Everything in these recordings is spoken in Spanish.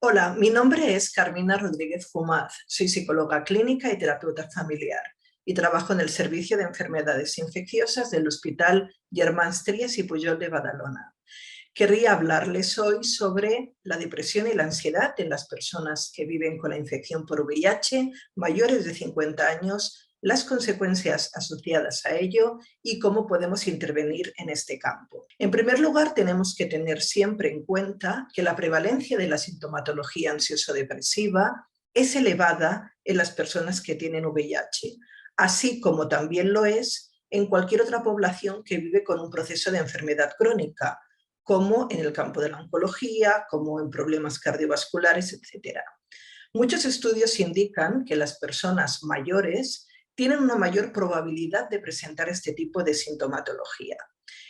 Hola, mi nombre es Carmina Rodríguez Fumaz, soy psicóloga clínica y terapeuta familiar y trabajo en el Servicio de Enfermedades Infecciosas del Hospital Germans Trias y Pujol de Badalona. Querría hablarles hoy sobre la depresión y la ansiedad en las personas que viven con la infección por VIH, mayores de 50 años, las consecuencias asociadas a ello y cómo podemos intervenir en este campo. En primer lugar, tenemos que tener siempre en cuenta que la prevalencia de la sintomatología ansioso-depresiva es elevada en las personas que tienen VIH, así como también lo es en cualquier otra población que vive con un proceso de enfermedad crónica, como en el campo de la oncología, como en problemas cardiovasculares, etc. Muchos estudios indican que las personas mayores tienen una mayor probabilidad de presentar este tipo de sintomatología.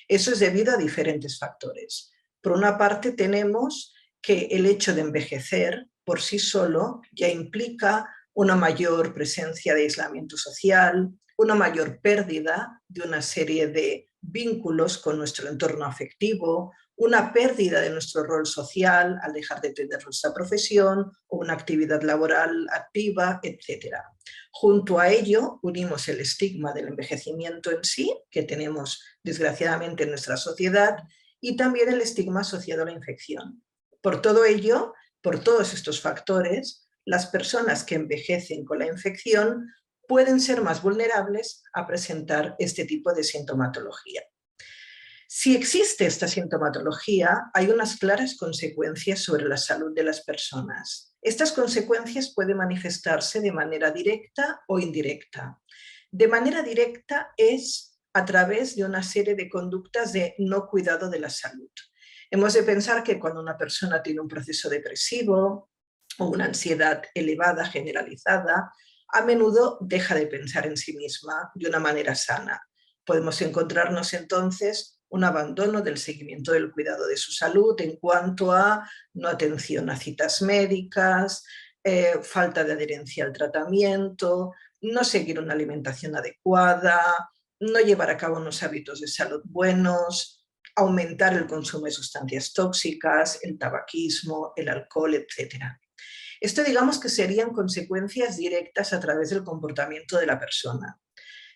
Eso es debido a diferentes factores. Por una parte, tenemos que el hecho de envejecer por sí solo ya implica una mayor presencia de aislamiento social, una mayor pérdida de una serie de vínculos con nuestro entorno afectivo, una pérdida de nuestro rol social al dejar de tener nuestra profesión o una actividad laboral activa, etc. Junto a ello, unimos el estigma del envejecimiento en sí, que tenemos desgraciadamente en nuestra sociedad, y también el estigma asociado a la infección. Por todo ello, por todos estos factores, las personas que envejecen con la infección pueden ser más vulnerables a presentar este tipo de sintomatología. Si existe esta sintomatología, hay unas claras consecuencias sobre la salud de las personas. Estas consecuencias pueden manifestarse de manera directa o indirecta. De manera directa es a través de una serie de conductas de no cuidado de la salud. Hemos de pensar que cuando una persona tiene un proceso depresivo o una ansiedad elevada generalizada, a menudo deja de pensar en sí misma de una manera sana. Podemos encontrarnos entonces un abandono del seguimiento del cuidado de su salud en cuanto a no atención a citas médicas, falta de adherencia al tratamiento, no seguir una alimentación adecuada, no llevar a cabo unos hábitos de salud buenos, aumentar el consumo de sustancias tóxicas, el tabaquismo, el alcohol, etc. Esto digamos que serían consecuencias directas a través del comportamiento de la persona.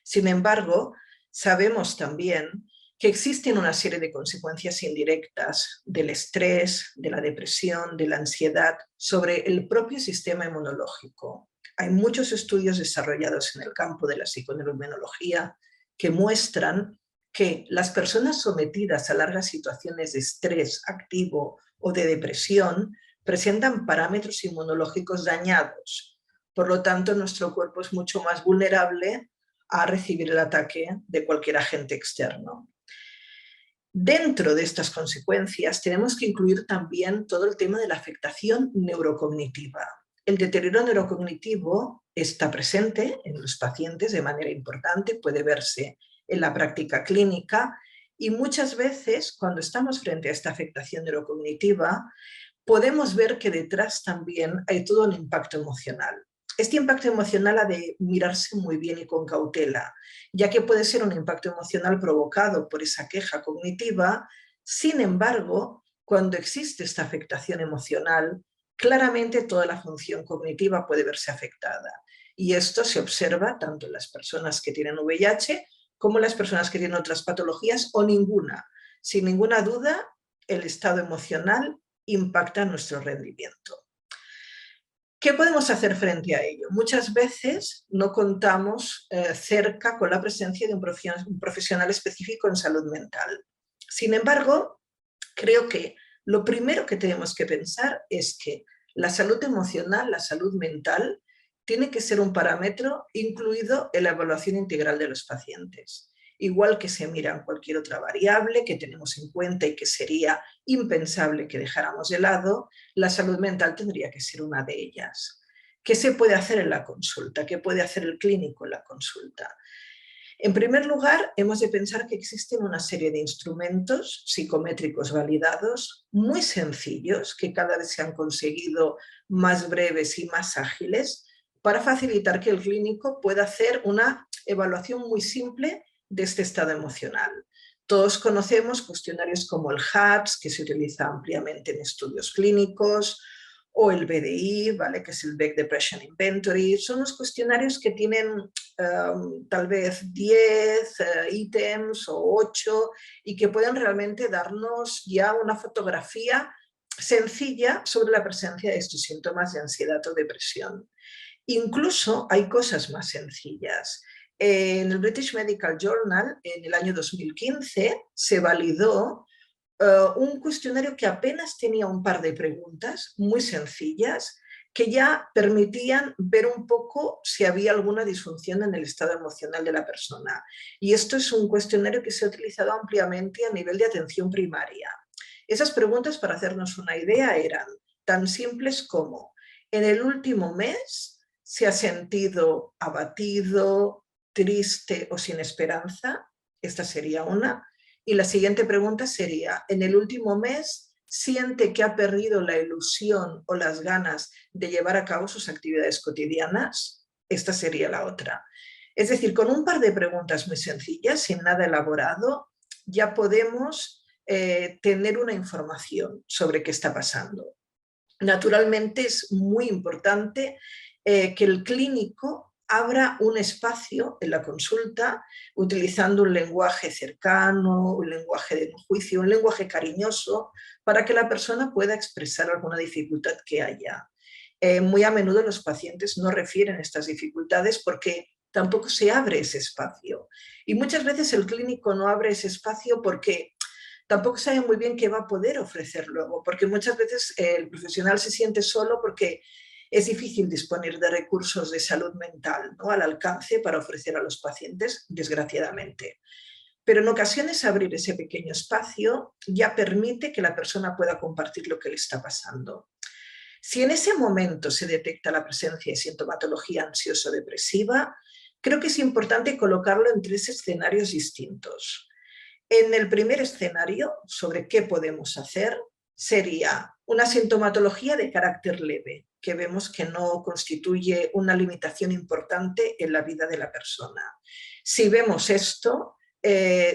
Sin embargo, sabemos también que existen una serie de consecuencias indirectas del estrés, de la depresión, de la ansiedad sobre el propio sistema inmunológico. Hay muchos estudios desarrollados en el campo de la psiconeuroinmunología que muestran que las personas sometidas a largas situaciones de estrés activo o de depresión presentan parámetros inmunológicos dañados. Por lo tanto, nuestro cuerpo es mucho más vulnerable a recibir el ataque de cualquier agente externo. Dentro de estas consecuencias tenemos que incluir también todo el tema de la afectación neurocognitiva. El deterioro neurocognitivo está presente en los pacientes de manera importante, puede verse en la práctica clínica y muchas veces cuando estamos frente a esta afectación neurocognitiva podemos ver que detrás también hay todo un impacto emocional. Este impacto emocional ha de mirarse muy bien y con cautela, ya que puede ser un impacto emocional provocado por esa queja cognitiva. Sin embargo, cuando existe esta afectación emocional, claramente toda la función cognitiva puede verse afectada. Y esto se observa tanto en las personas que tienen VIH como en las personas que tienen otras patologías o ninguna. Sin ninguna duda, el estado emocional impacta nuestro rendimiento. ¿Qué podemos hacer frente a ello? Muchas veces no contamos cerca con la presencia de un profesional específico en salud mental. Sin embargo, creo que lo primero que tenemos que pensar es que la salud emocional, la salud mental, tiene que ser un parámetro incluido en la evaluación integral de los pacientes. Igual que se mira cualquier otra variable que tenemos en cuenta y que sería impensable que dejáramos de lado, la salud mental tendría que ser una de ellas. ¿Qué se puede hacer en la consulta? ¿Qué puede hacer el clínico en la consulta? En primer lugar, hemos de pensar que existen una serie de instrumentos psicométricos validados muy sencillos, que cada vez se han conseguido más breves y más ágiles, para facilitar que el clínico pueda hacer una evaluación muy simple de este estado emocional. Todos conocemos cuestionarios como el HAPS, que se utiliza ampliamente en estudios clínicos, o el BDI, ¿vale? Que es el Back Depression Inventory. Son los cuestionarios que tienen tal vez 10 ítems o 8 y que pueden realmente darnos ya una fotografía sencilla sobre la presencia de estos síntomas de ansiedad o depresión. Incluso hay cosas más sencillas. En el British Medical Journal, en el año 2015, se validó un cuestionario que apenas tenía un par de preguntas muy sencillas que ya permitían ver un poco si había alguna disfunción en el estado emocional de la persona. Y esto es un cuestionario que se ha utilizado ampliamente a nivel de atención primaria. Esas preguntas, para hacernos una idea, eran tan simples como: ¿en el último mes se ha sentido abatido, triste o sin esperanza? Esta sería una. Y la siguiente pregunta sería: ¿en el último mes siente que ha perdido la ilusión o las ganas de llevar a cabo sus actividades cotidianas? Esta sería la otra. Es decir, con un par de preguntas muy sencillas, sin nada elaborado, ya podemos tener una información sobre qué está pasando. Naturalmente es muy importante que el clínico abra un espacio en la consulta utilizando un lenguaje cercano, un lenguaje de juicio, un lenguaje cariñoso, para que la persona pueda expresar alguna dificultad que haya. Muy a menudo los pacientes no refieren estas dificultades porque tampoco se abre ese espacio. Y muchas veces el clínico no abre ese espacio porque tampoco sabe muy bien qué va a poder ofrecer luego, porque muchas veces el profesional se siente solo porque es difícil disponer de recursos de salud mental, ¿no?, al alcance para ofrecer a los pacientes, desgraciadamente. Pero en ocasiones abrir ese pequeño espacio ya permite que la persona pueda compartir lo que le está pasando. Si en ese momento se detecta la presencia de sintomatología ansioso-depresiva, creo que es importante colocarlo en 3 escenarios distintos. En el primer escenario, sobre qué podemos hacer, sería una sintomatología de carácter leve, que vemos que no constituye una limitación importante en la vida de la persona. Si vemos esto,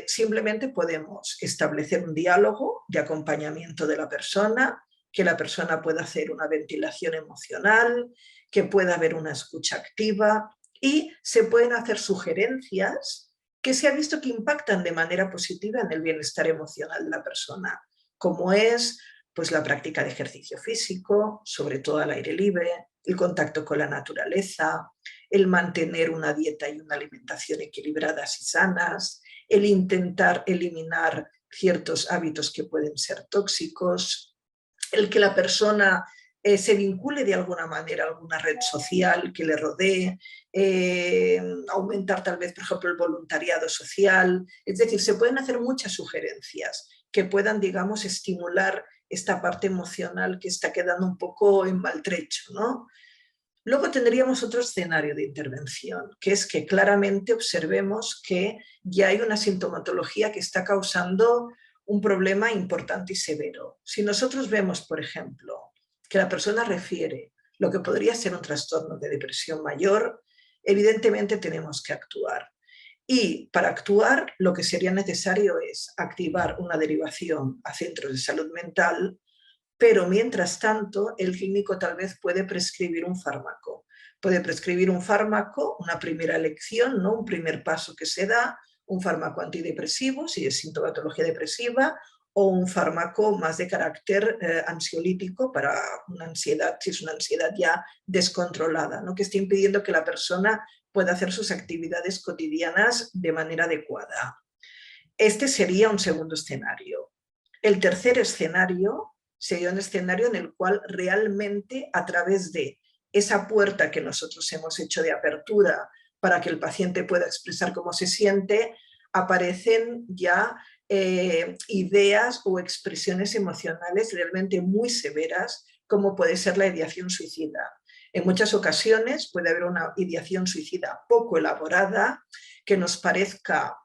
simplemente podemos establecer un diálogo de acompañamiento de la persona, que la persona pueda hacer una ventilación emocional, que pueda haber una escucha activa y se pueden hacer sugerencias que se ha visto que impactan de manera positiva en el bienestar emocional de la persona, como es pues, la práctica de ejercicio físico, sobre todo al aire libre, el contacto con la naturaleza, el mantener una dieta y una alimentación equilibradas y sanas, el intentar eliminar ciertos hábitos que pueden ser tóxicos, el que la persona se vincule de alguna manera a alguna red social que le rodee, aumentar tal vez, por ejemplo, el voluntariado social. Es decir, se pueden hacer muchas sugerencias que puedan, digamos, estimular esta parte emocional que está quedando un poco en maltrecho, ¿no? Luego tendríamos otro escenario de intervención, que es que claramente observemos que ya hay una sintomatología que está causando un problema importante y severo. Si nosotros vemos, por ejemplo, que la persona refiere lo que podría ser un trastorno de depresión mayor, evidentemente tenemos que actuar. Y para actuar lo que sería necesario es activar una derivación a centros de salud mental, pero mientras tanto el clínico tal vez puede prescribir un fármaco. Puede prescribir un fármaco, una primera elección, ¿no?, un primer paso que se da, un fármaco antidepresivo, si es sintomatología depresiva, o un fármaco más de carácter ansiolítico para una ansiedad, si es una ansiedad ya descontrolada, ¿no?, que esté impidiendo que la persona pueda hacer sus actividades cotidianas de manera adecuada. Este sería un segundo escenario. El tercer escenario sería un escenario en el cual realmente, a través de esa puerta que nosotros hemos hecho de apertura para que el paciente pueda expresar cómo se siente, aparecen ya ideas o expresiones emocionales realmente muy severas, como puede ser la ideación suicida. En muchas ocasiones puede haber una ideación suicida poco elaborada, que nos parezca,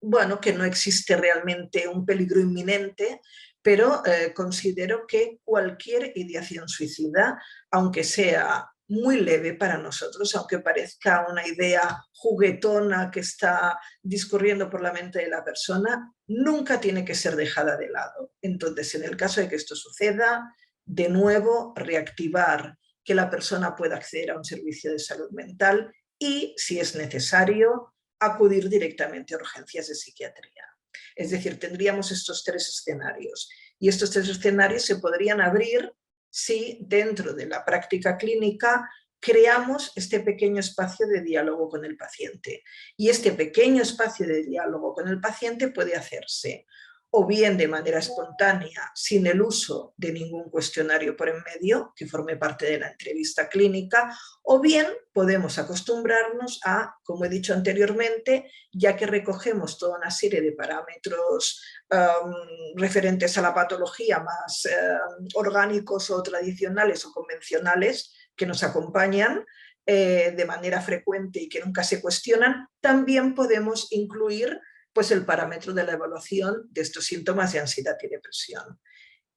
bueno, que no existe realmente un peligro inminente, pero considero que cualquier ideación suicida, aunque sea muy leve para nosotros, aunque parezca una idea juguetona que está discurriendo por la mente de la persona, nunca tiene que ser dejada de lado. Entonces, en el caso de que esto suceda, de nuevo reactivar que la persona pueda acceder a un servicio de salud mental y, si es necesario, acudir directamente a urgencias de psiquiatría. Es decir, tendríamos estos 3 escenarios y estos 3 escenarios se podrían abrir si dentro de la práctica clínica creamos este pequeño espacio de diálogo con el paciente. Y este pequeño espacio de diálogo con el paciente puede hacerse o bien de manera espontánea, sin el uso de ningún cuestionario por en medio, que forme parte de la entrevista clínica, o bien podemos acostumbrarnos a, como he dicho anteriormente, ya que recogemos toda una serie de parámetros referentes a la patología más orgánicos o tradicionales o convencionales que nos acompañan de manera frecuente y que nunca se cuestionan, también podemos incluir pues el parámetro de la evaluación de estos síntomas de ansiedad y depresión.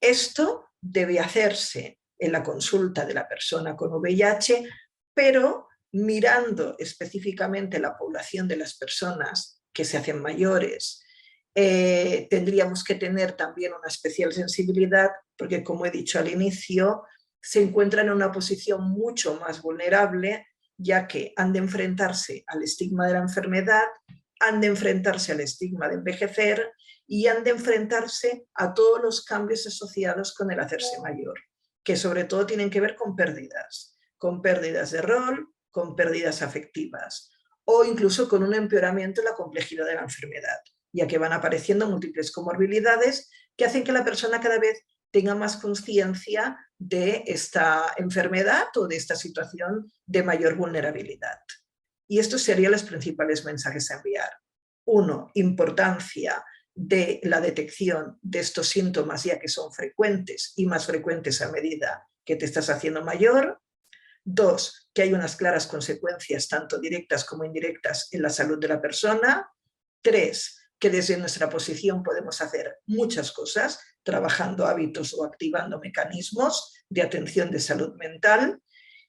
Esto debe hacerse en la consulta de la persona con VIH, pero mirando específicamente la población de las personas que se hacen mayores, tendríamos que tener también una especial sensibilidad, porque como he dicho al inicio, se encuentran en una posición mucho más vulnerable, ya que han de enfrentarse al estigma de la enfermedad, han de enfrentarse al estigma de envejecer y han de enfrentarse a todos los cambios asociados con el hacerse mayor, que sobre todo tienen que ver con pérdidas de rol, con pérdidas afectivas o incluso con un empeoramiento en la complejidad de la enfermedad, ya que van apareciendo múltiples comorbilidades que hacen que la persona cada vez tenga más conciencia de esta enfermedad o de esta situación de mayor vulnerabilidad. Y estos serían los principales mensajes a enviar. 1. Importancia de la detección de estos síntomas, ya que son frecuentes y más frecuentes a medida que te estás haciendo mayor. 2. Que hay unas claras consecuencias, tanto directas como indirectas, en la salud de la persona. 3. Que desde nuestra posición podemos hacer muchas cosas, trabajando hábitos o activando mecanismos de atención de salud mental.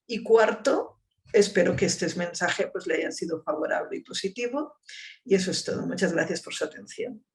Y 4. Espero que este mensaje pues, le haya sido favorable y positivo. Y eso es todo. Muchas gracias por su atención.